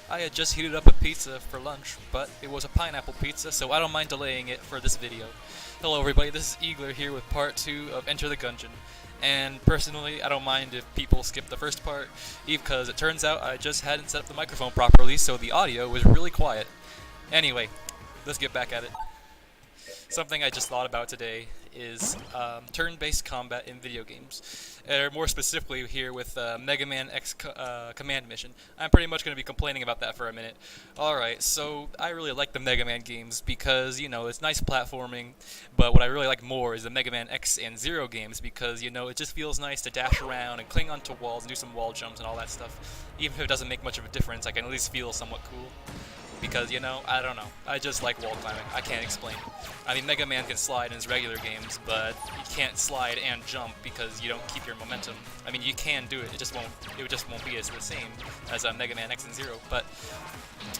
I had just heated up a pizza for lunch, but it was a pineapple pizza, so I don't mind delaying it for this video. Hello everybody, this is Eagler here with part 2 of Enter the Gungeon. And personally, I don't mind if people skip the first part, because it turns out I just hadn't set up the microphone properly, so the audio was really quiet. Anyway, let's get back at it. Something I just thought about today is turn-based combat in video games. Or more specifically here with Mega Man X Command Mission. I'm pretty much going to be complaining about that for a minute. Alright, so I really like the Mega Man games because, you know, it's nice platforming, but what I really like more is the Mega Man X and Zero games because, you know, it just feels nice to dash around and cling onto walls and do some wall jumps and all that stuff. Even if it doesn't make much of a difference, I can at least feel somewhat cool. Because, you know, I don't know. I just like wall climbing. I can't explain. I mean, Mega Man can slide in his regular games, but you can't slide and jump because you don't keep your momentum. I mean, you can do it. It just won't be as the same as Mega Man X and Zero. But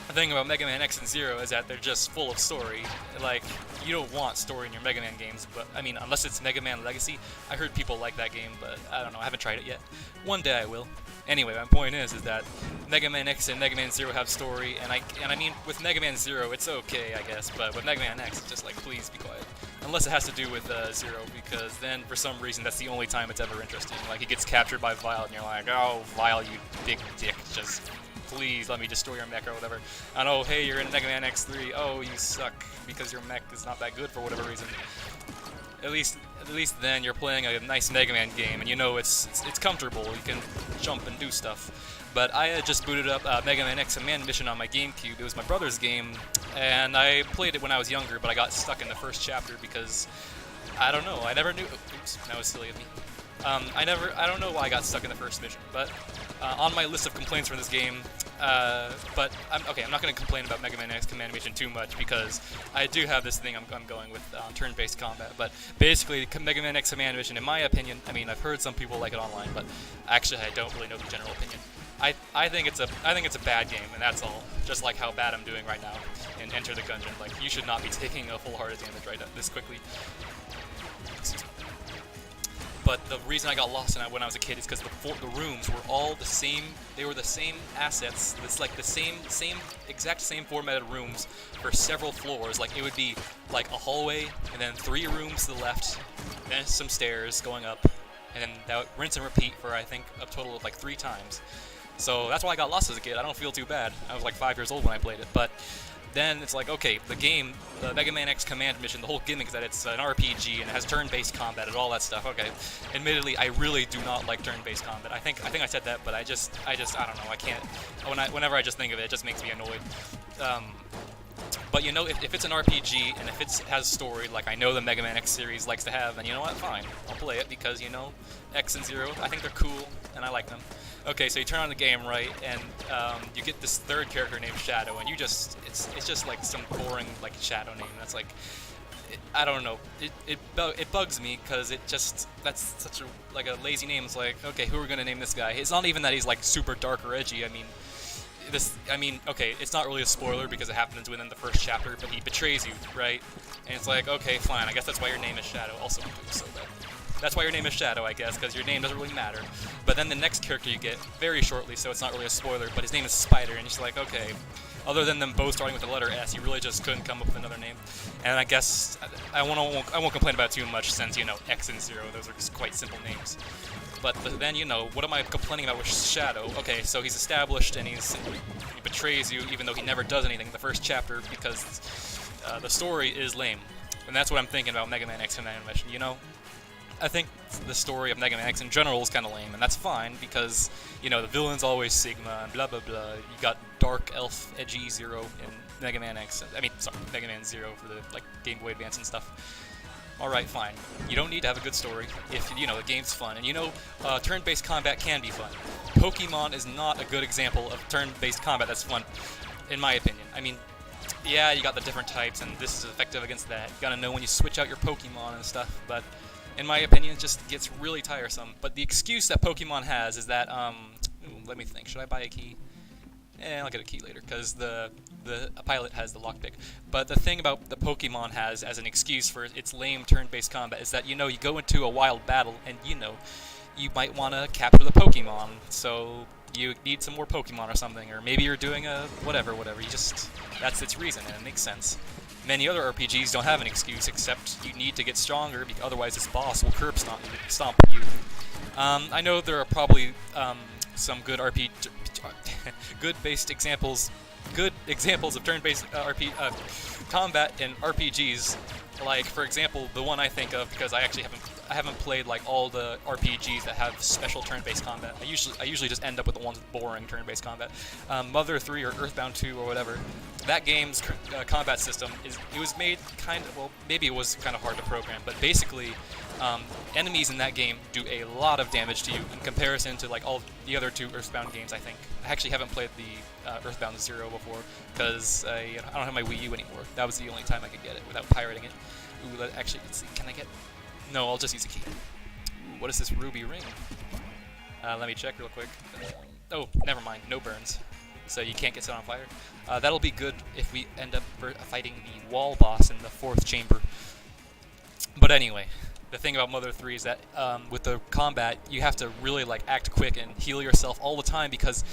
the thing about Mega Man X and Zero is that they're just full of story. Like, you don't want story in your Mega Man games, but I mean, unless it's Mega Man Legacy. I heard people like that game, but I don't know. I haven't tried it yet. One day I will. Anyway, my point is that Mega Man X and Mega Man Zero have story, and I mean, with Mega Man Zero, it's okay, I guess, but with Mega Man X, it's just like, please be quiet. Unless it has to do with Zero, because then, for some reason, that's the only time it's ever interesting. Like, he gets captured by Vile, and you're like, oh, Vile, you big dick, just please let me destroy your mech or whatever. And oh, hey, you're in Mega Man X3, oh, you suck, because your mech is not that good for whatever reason. At least then you're playing a nice Mega Man game, and you know it's comfortable. You can jump and do stuff. But I had just booted up Mega Man X Command Mission on my GameCube. It was my brother's game, and I played it when I was younger, but I got stuck in the first chapter because I don't know. I never knew. Oops, that was silly of me. I don't know why I got stuck in the first mission, but on my list of complaints from this game, but I'm not going to complain about Mega Man X Command Mission too much because I do have this thing I'm going with turn-based combat. But basically, Mega Man X Command Mission, in my opinion, I mean, I've heard some people like it online, but actually I don't really know the general opinion. I think it's a bad game, and that's all. Just like how bad I'm doing right now in Enter the Gungeon. Like, you should not be taking a full heart of damage right this quickly. But the reason I got lost in it when I was a kid is because the rooms were all the same. They were the same assets. It's like the exact same formatted rooms for several floors. Like, it would be like a hallway, and then 3 rooms to the left, then some stairs going up, and then that would rinse and repeat for, I think, a total of like 3 times. So that's why I got lost as a kid. I don't feel too bad. I was like 5 years old when I played it, but then it's like, okay, the game, the Mega Man X Command Mission, the whole gimmick is that it's an RPG and it has turn-based combat and all that stuff. Okay, admittedly, I really do not like turn-based combat. I think I said that, but I don't know. I can't. Whenever I just think of it, it just makes me annoyed. But you know, if it's an RPG and if it has story, like I know the Mega Man X series likes to have, then you know what? Fine, I'll play it because, you know, X and Zero, I think they're cool and I like them. Okay, so you turn on the game, right, and you get this third character named Shadow, and it's just like some boring like Shadow name. That's like, I don't know. It bugs me because that's such a lazy name. It's like, okay, who are we gonna name this guy? It's not even that he's like super dark or edgy. I mean, okay, it's not really a spoiler because it happens within the first chapter, but he betrays you, right? And it's like, okay, fine, I guess that's why your name is Shadow. Also, I'm doing so bad. That's why your name is Shadow, I guess, because your name doesn't really matter. But then the next character you get, very shortly, so it's not really a spoiler, but his name is Spider, and you're like, okay, other than them both starting with the letter S, you really just couldn't come up with another name. And I guess I won't complain about it too much since, you know, X and Zero, those are just quite simple names. But then, you know, what am I complaining about with Shadow? Okay, so he's established and he betrays you even though he never does anything in the first chapter because the story is lame. And that's what I'm thinking about Mega Man X Command Mission, you know? I think the story of Mega Man X in general is kind of lame, and that's fine because, you know, the villain's always Sigma and blah blah blah. You got Dark Elf Edgy Zero in Mega Man X. I mean, sorry, Mega Man Zero for the like Game Boy Advance and stuff. Alright, fine. You don't need to have a good story if, you know, the game's fun. And you know, turn-based combat can be fun. Pokemon is not a good example of turn-based combat that's fun, in my opinion. I mean, yeah, you got the different types, and this is effective against that. You gotta know when you switch out your Pokemon and stuff, but in my opinion, it just gets really tiresome. But the excuse that Pokemon has is that, let me think, should I buy a key? I'll get a key later, because the pilot has the lockpick. But the thing about the Pokemon has as an excuse for its lame turn-based combat is that, you know, you go into a wild battle, and, you know, you might want to capture the Pokemon, so you need some more Pokemon or something, or maybe you're doing a whatever. You just, that's its reason, and it makes sense. Many other RPGs don't have an excuse except you need to get stronger, otherwise this boss will curb stomp you. I know there are probably some good good examples of turn-based combat in RPGs. Like, for example, the one I think of, because I haven't played like all the RPGs that have special turn-based combat. I usually just end up with the ones with boring turn-based combat. Mother 3 or Earthbound 2 or whatever. That game's combat system it was made maybe it was kind of hard to program, but basically enemies in that game do a lot of damage to you in comparison to like all the other 2 Earthbound games. I think I actually haven't played the Earthbound 0 before because I don't have my Wii U anymore. That was the only time I could get it without pirating it. Ooh, actually, let's see. Can I get? No, I'll just use a key. Ooh, what is this ruby ring? Let me check real quick. Oh, never mind. No burns. So you can't get set on fire. That'll be good if we end up fighting the wall boss in the 4th chamber. But anyway, the thing about Mother 3 is that with the combat, you have to really like act quick and heal yourself all the time, because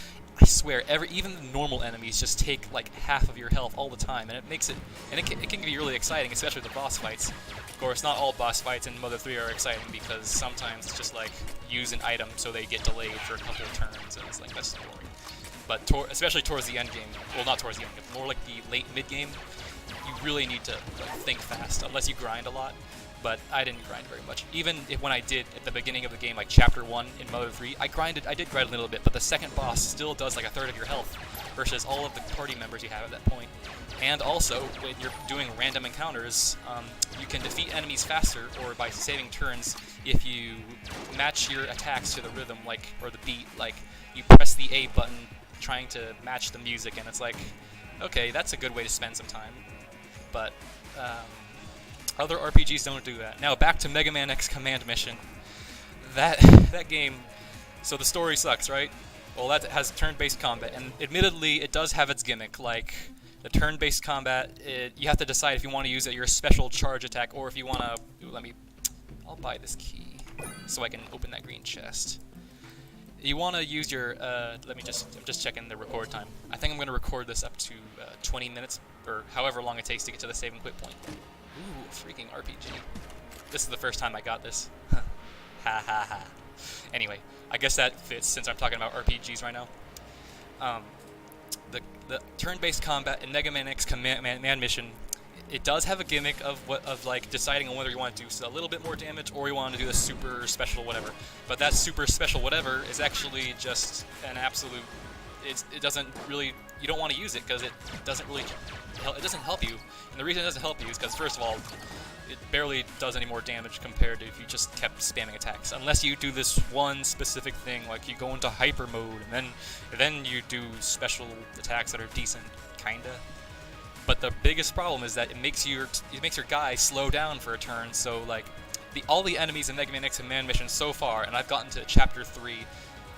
I swear, even the normal enemies just take like half of your health all the time, and it can be really exciting, especially the boss fights. Of course, not all boss fights in Mother 3 are exciting, because sometimes it's just like use an item so they get delayed for a couple of turns, and it's like, that's boring. But especially towards the end game, well, not towards the end game, more like the late mid game, you really need to like think fast, unless you grind a lot. But I didn't grind very much. Even when I did at the beginning of the game, like Chapter 1 in Mother 3, I did grind a little bit, but the second boss still does like a third of your health versus all of the party members you have at that point. And also, when you're doing random encounters, you can defeat enemies faster or by saving turns if you match your attacks to the rhythm, or the beat. Like, you press the A button trying to match the music, and it's like, okay, that's a good way to spend some time. But other RPGs don't do that. Now back to Mega Man X Command Mission. That game, so the story sucks, right? Well, that has turn-based combat, and admittedly, it does have its gimmick. Like the turn-based combat, you have to decide if you want to use your special charge attack, or if you want to. I'll buy this key so I can open that green chest. You want to use your. I'm just checking the record time. I think I'm going to record this up to 20 minutes, or however long it takes to get to the save and quit point. Ooh, freaking RPG. This is the first time I got this. Ha ha ha. Anyway, I guess that fits since I'm talking about RPGs right now. The turn-based combat in Mega Man X Command Mission, it does have a gimmick of like deciding on whether you want to do a little bit more damage or you want to do the super special whatever. But that super special whatever is actually just an absolute. It doesn't really. You don't want to use it because it doesn't really. It doesn't help you, and the reason it doesn't help you is because, first of all, it barely does any more damage compared to if you just kept spamming attacks. Unless you do this one specific thing, like you go into hyper mode, and then you do special attacks that are decent, kinda. But the biggest problem is that it makes your guy slow down for a turn. So like, all the enemies in Mega Man X Command Mission so far, and I've gotten to Chapter 3,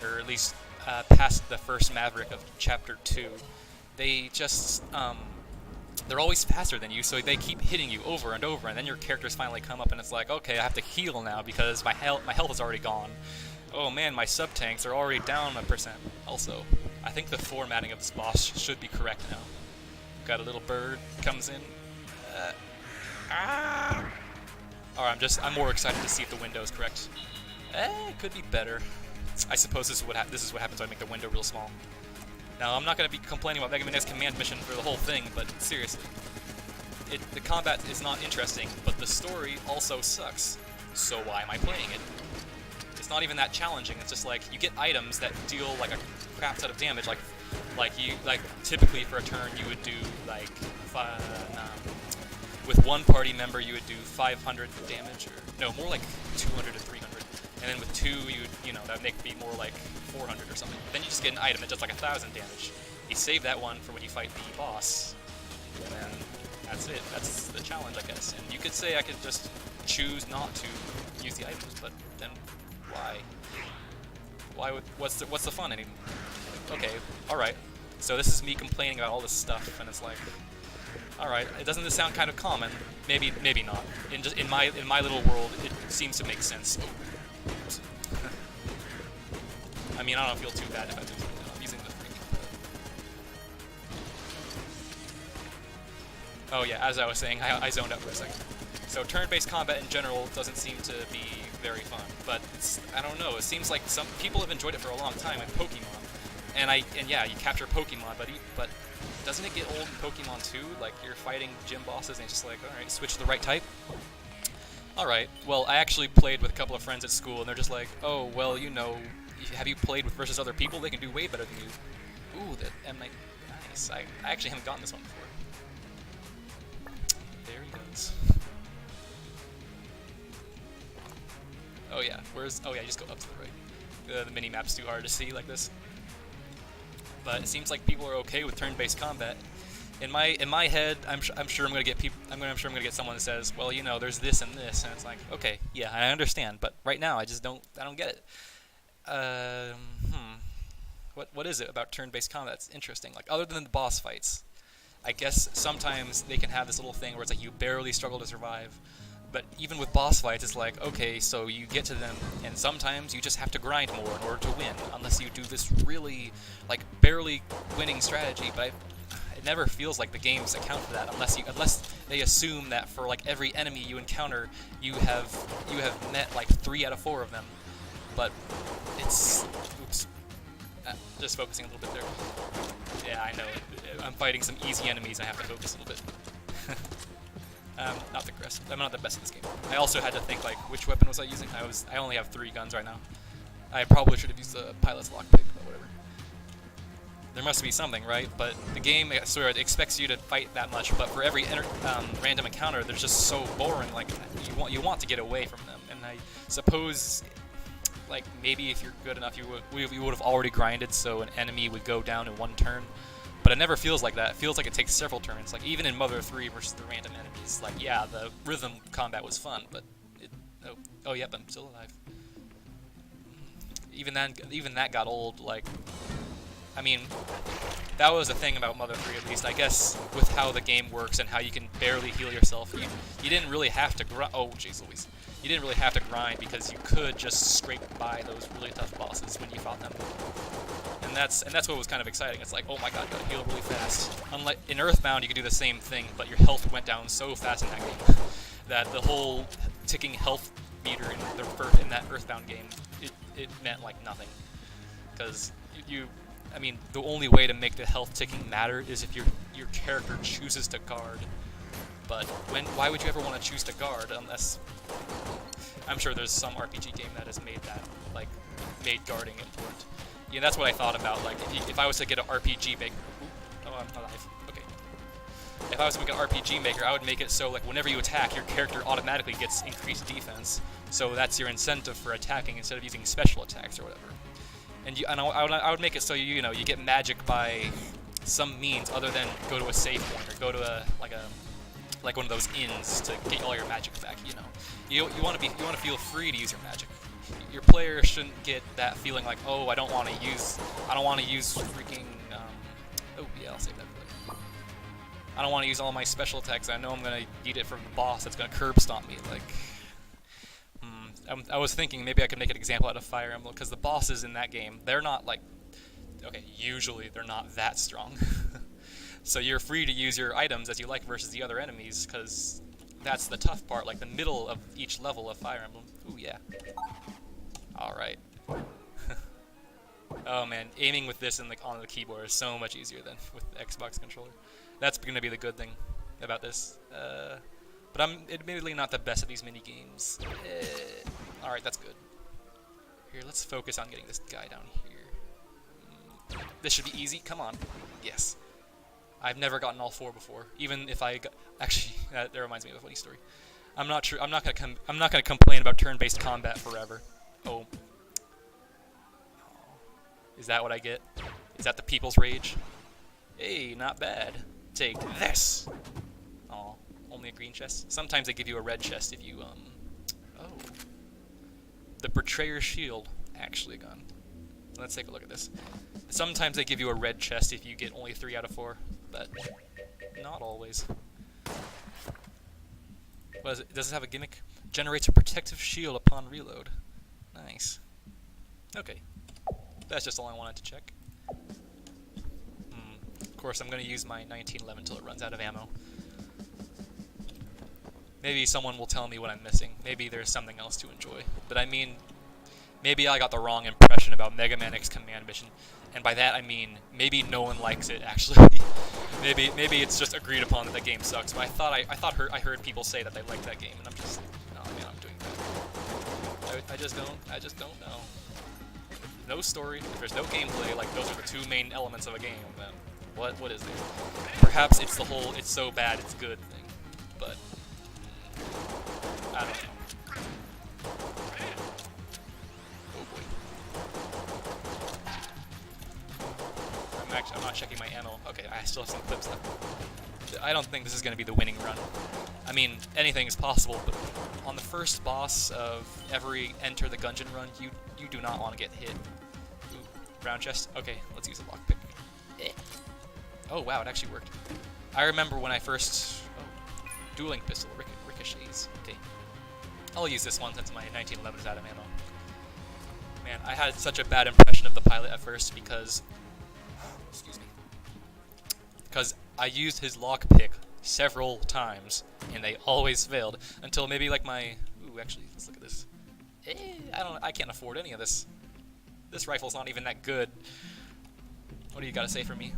or at least past the first Maverick of Chapter 2, they just they're always faster than you, so they keep hitting you over and over, and then your characters finally come up, and it's like, okay, I have to heal now because my health is already gone. Oh man, my sub-tanks are already down 1%. Also, I think the formatting of this boss should be correct now. Got a little bird, comes in. Alright, I'm more excited to see if the window is correct. It could be better. I suppose this is what happens when I make the window real small. Now, I'm not going to be complaining about Mega Man X Command Mission for the whole thing, but seriously. The combat is not interesting, but the story also sucks. So why am I playing it? It's not even that challenging. It's just like, you get items that deal like a crap ton of damage. Like typically for a turn, you would do like, with one party member, you would do 500 damage, or no, more like 200 to 300. And then with two, that would be more like 400 or something. Then you just get an item that does like 1,000 damage. You save that one for when you fight the boss, and then that's it. That's the challenge, I guess. And you could say I could just choose not to use the items, but then why? What's the fun anymore? Okay, all right. So this is me complaining about all this stuff, and it's like, all right, doesn't this sound kind of common? Maybe not. In my little world, it seems to make sense. I mean, I don't feel too bad if I do something. Oh yeah, as I was saying, I zoned out for a second. So turn-based combat in general doesn't seem to be very fun, but I don't know. It seems like some people have enjoyed it for a long time in Pokemon, and yeah, you capture Pokemon, but doesn't it get old in Pokemon too? Like you're fighting gym bosses and it's just like, all right, switch to the right type. All right. Well, I actually played with a couple of friends at school, and they're just like, oh, well, you know, have you played with versus other people? They can do way better than you. Ooh, that M nice. I actually haven't gotten this one before. There he goes. Oh yeah, oh yeah, you just go up to the right. The mini-map's too hard to see like this. But it seems like people are okay with turn-based combat. In my head, I'm sure I'm gonna get someone that says, well, you know, there's this and this, and it's like, okay, yeah, I understand, but right now I don't get it. What is it about turn-based combat that's interesting? Like other than the boss fights, I guess sometimes they can have this little thing where it's like you barely struggle to survive. But even with boss fights, it's like, okay, so you get to them, and sometimes you just have to grind more in order to win, unless you do this really, like, barely winning strategy. But it never feels like the games account for that, unless they assume that for like every enemy you encounter, you have met like 3 out of 4 of them. But it's, oops, just focusing a little bit there. Yeah, I know. I'm fighting some easy enemies. I have to focus a little bit. Not the best. I'm not the best at this game. I also had to think like, which weapon was I using? I only have 3 guns right now. I probably should have used the pilot's lockpick, but whatever. There must be something, right? But the game sort of expects you to fight that much. But for every random encounter, they're just so boring. Like you want to get away from them. And I suppose, like maybe if you're good enough, you would have already grinded, so an enemy would go down in 1 turn. But it never feels like that. It feels like it takes several turns. Like even in Mother 3 versus the random enemies, like yeah, the rhythm combat was fun, but oh yep, I'm still alive. Even that got old. Like, I mean, that was the thing about Mother 3 at least. I guess with how the game works and how you can barely heal yourself, you didn't really have to grind. Oh jeez Louise, you didn't really have to grind because you could just scrape by those really tough bosses when you fought them. And that's what was kind of exciting. It's like, oh my god, gotta heal really fast. Unlike in Earthbound, you could do the same thing, but your health went down so fast in that game that the whole ticking health meter in that Earthbound game, it meant like nothing. Because I mean, the only way to make the health ticking matter is if your character chooses to guard. But why would you ever want to choose to guard unless? I'm sure there's some RPG game that has made that, like, made guarding important. Yeah, that's what I thought about. Like, if I was to get an RPG maker, oh, I'm alive. Okay. If I was to make an RPG maker, I would make it so, like, whenever you attack, your character automatically gets increased defense. So that's your incentive for attacking instead of using special attacks or whatever. And I would make it so you get magic by some means other than go to a save point or go to like one of those inns to get all your magic back. You want to feel free to use your magic. Your player shouldn't get that feeling like, oh, I don't want to use freaking oh yeah, I'll save that for later. I don't want to use all my special attacks. I know I'm gonna need it from the boss that's gonna curb stomp me. Like, I was thinking maybe I could make an example out of Fire Emblem, because the bosses in that game, they're not like, okay, usually they're not that strong. So you're free to use your items as you like versus the other enemies, because that's the tough part, like the middle of each level of Fire Emblem. Ooh yeah. Alright. Oh man, aiming with this on the keyboard is so much easier than with the Xbox controller. That's going to be the good thing about this. But I'm admittedly not the best at these mini games. Alright, that's good. Here, let's focus on getting this guy down here. This should be easy. Come on. Yes. I've never gotten all 4 before. Even if I actually, that reminds me of a funny story. I'm not sure. I'm not gonna complain about turn-based combat forever. Oh. Is that what I get? Is that the people's rage? Hey, not bad. Take this. Aw, only a green chest. Sometimes they give you a red chest if you Oh. The Betrayer's Shield, actually a gun. Let's take a look at this. Sometimes they give you a red chest if you get only 3 out of 4, but not always. What is it? Does it have a gimmick? Generates a protective shield upon reload. Nice. Okay. That's just all I wanted to check. Of course, I'm going to use my 1911 until it runs out of ammo. Maybe someone will tell me what I'm missing. Maybe there's something else to enjoy. But I mean, maybe I got the wrong impression about Mega Man X Command Mission. And by that I mean, maybe no one likes it, actually. maybe it's just agreed upon that the game sucks. But I heard people say that they liked that game, and I'm just, oh man, I'm doing that. I just don't know. No story, if there's no gameplay, like those are the two main elements of a game, then what is there? Perhaps it's the whole it's so bad it's good thing, but I don't know. Oh boy. I'm not checking my ammo. Okay, I still have some clips left. I don't think this is going to be the winning run. I mean, anything is possible, but on the first boss of every Enter the Gungeon run, you do not want to get hit. Ooh, round chest. Okay, let's use a lockpick. Eh. Oh wow, it actually worked. I remember when I first... Oh, dueling pistol, ricochets. Okay. I'll use this one since my 1911 is out of ammo. Man, I had such a bad impression of the pilot at first because... Excuse me. Because I used his lockpick several times, and they always failed, until maybe like my... Ooh, actually, let's look at this. I can't afford any of this. This rifle's not even that good. What do you gotta say for me?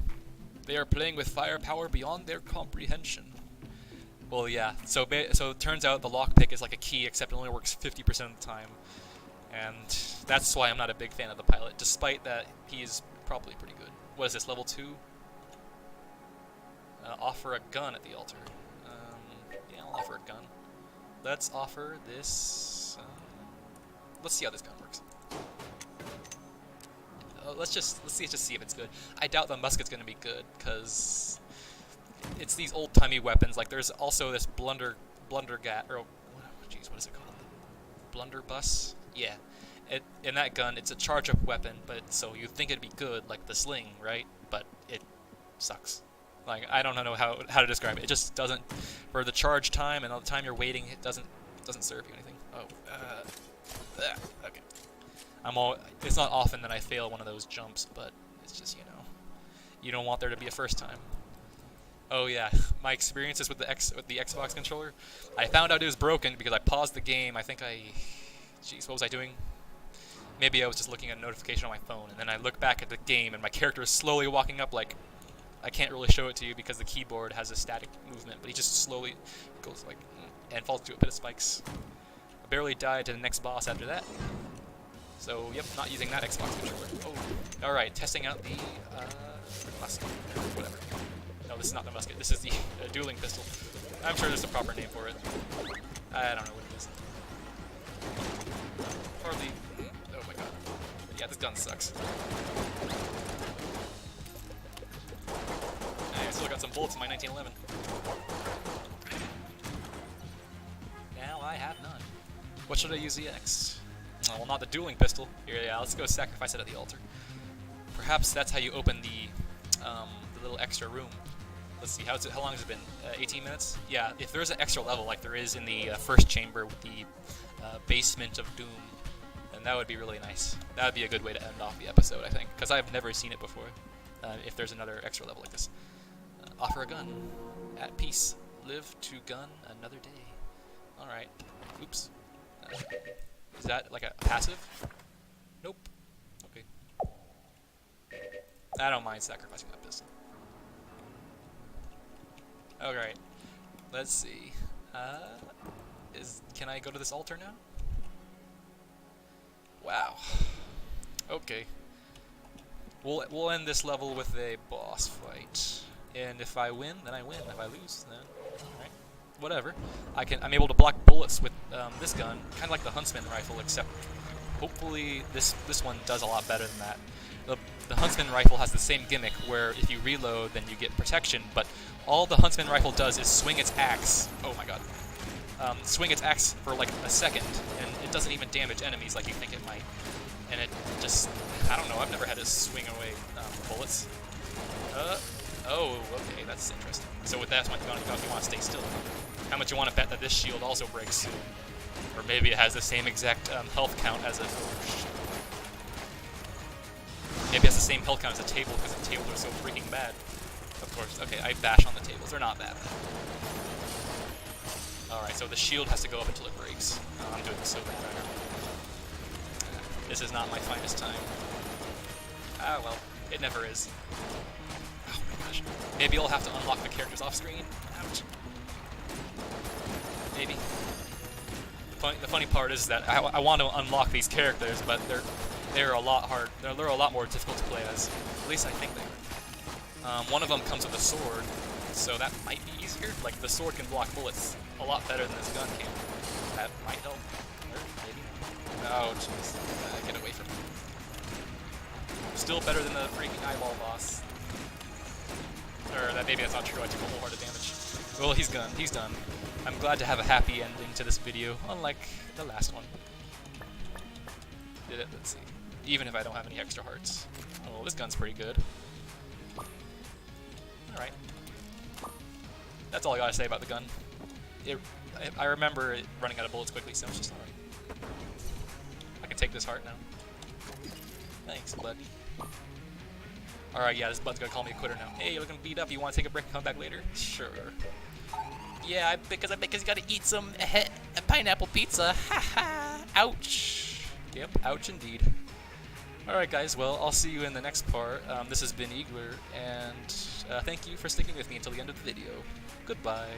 They are playing with firepower beyond their comprehension. Well, yeah, so it turns out the lockpick is like a key, except it only works 50% of the time. And that's why I'm not a big fan of the pilot, despite that he is probably pretty good. What is this, level 2? Offer a gun at the altar. Yeah, I'll offer a gun. Let's offer this... let's see how this gun works. Let's see if it's good. I doubt the musket's gonna be good, because it's these old-timey weapons. Like there's also this blundergat, or jeez, what is it called? Blunderbuss? Yeah. In that gun, it's a charge-up weapon, but so you'd think it'd be good, like the sling, right? But it sucks. Like I don't know how to describe it. It just doesn't. For the charge time and all the time you're waiting, it doesn't serve you anything. Oh. Okay. It's not often that I fail one of those jumps, but it's just, you don't want there to be a first time. Oh yeah, my experiences with the Xbox controller, I found out it was broken because I paused the game. Jeez, what was I doing? Maybe I was just looking at a notification on my phone, and then I look back at the game, and my character is slowly walking up. Like, I can't really show it to you because the keyboard has a static movement, but he just slowly goes like, and falls into a pit of spikes. I barely died to the next boss after that. So, yep, not using that Xbox controller. Oh, alright, testing out the, musket, whatever. No, this is not the musket, this is the dueling pistol. I'm sure there's a proper name for it. I don't know what it is. Hardly, oh my god. Yeah, this gun sucks. I still got some bullets in my 1911. Now I have none. What should I use next? Well, not the dueling pistol. Here, yeah, let's go sacrifice it at the altar. Perhaps that's how you open the little extra room. Let's see, how long has it been? 18 minutes? Yeah, if there's an extra level like there is in the first chamber with the basement of Doom, then that would be really nice. That would be a good way to end off the episode, I think, because I've never seen it before. If there's another extra level like this. Offer a gun. At peace. Live to gun another day. Alright. Oops. Is that like a passive? Nope. Okay. I don't mind sacrificing that pistol. Alright. Let's see. Can I go to this altar now? Wow. Okay. We'll end this level with a boss fight. And if I win, then I win. If I lose, then alright. Whatever. I'm able to block bullets with this gun, kind of like the Huntsman rifle, except hopefully this one does a lot better than that. The Huntsman rifle has the same gimmick where if you reload, then you get protection, but all the Huntsman rifle does is swing its axe. Oh my god. Swing its axe for like a second, and it doesn't even damage enemies like you think it might. And it just, I don't know, I've never had to swing away bullets. Oh, okay, that's interesting. So with that, you want to stay still. How much you want to bet that this shield also breaks soon? Or maybe it has the same exact health count as a... Oh, shit. Maybe it has the same health count as a table because the tables are so freaking bad. Of course, okay, I bash on the tables. They're not that bad. Alright, so the shield has to go up until it breaks. I'm doing so bad right now. This is not my finest time. Ah, well, it never is. Oh my gosh. Maybe I'll have to unlock the characters off screen. Ouch. Maybe. The funny part is that I want to unlock these characters, but they're a lot hard. They're a lot more difficult to play as. At least I think they are. One of them comes with a sword, so that might be easier. Like, the sword can block bullets a lot better than this gun can. That might help. Or maybe. Oh, jeez. Get away from me. Still better than the freaking eyeball boss. Or maybe that's not true. I took a whole heart of damage. Well, he's gone. He's done. I'm glad to have a happy ending to this video, unlike the last one. Did it? Let's see. Even if I don't have any extra hearts. Oh, this gun's pretty good. Alright. That's all I gotta say about the gun. I remember it running out of bullets quickly, so it's just alright. I can take this heart now. Thanks, buddy. Alright, yeah, this bud's gonna call me a quitter now. Hey, you're looking beat up. You wanna take a break and come back later? Sure. Yeah, because you gotta eat some pineapple pizza. Haha. Ouch. Yep, ouch indeed. Alright guys, well, I'll see you in the next part. This has been Eagler, and thank you for sticking with me until the end of the video. Goodbye.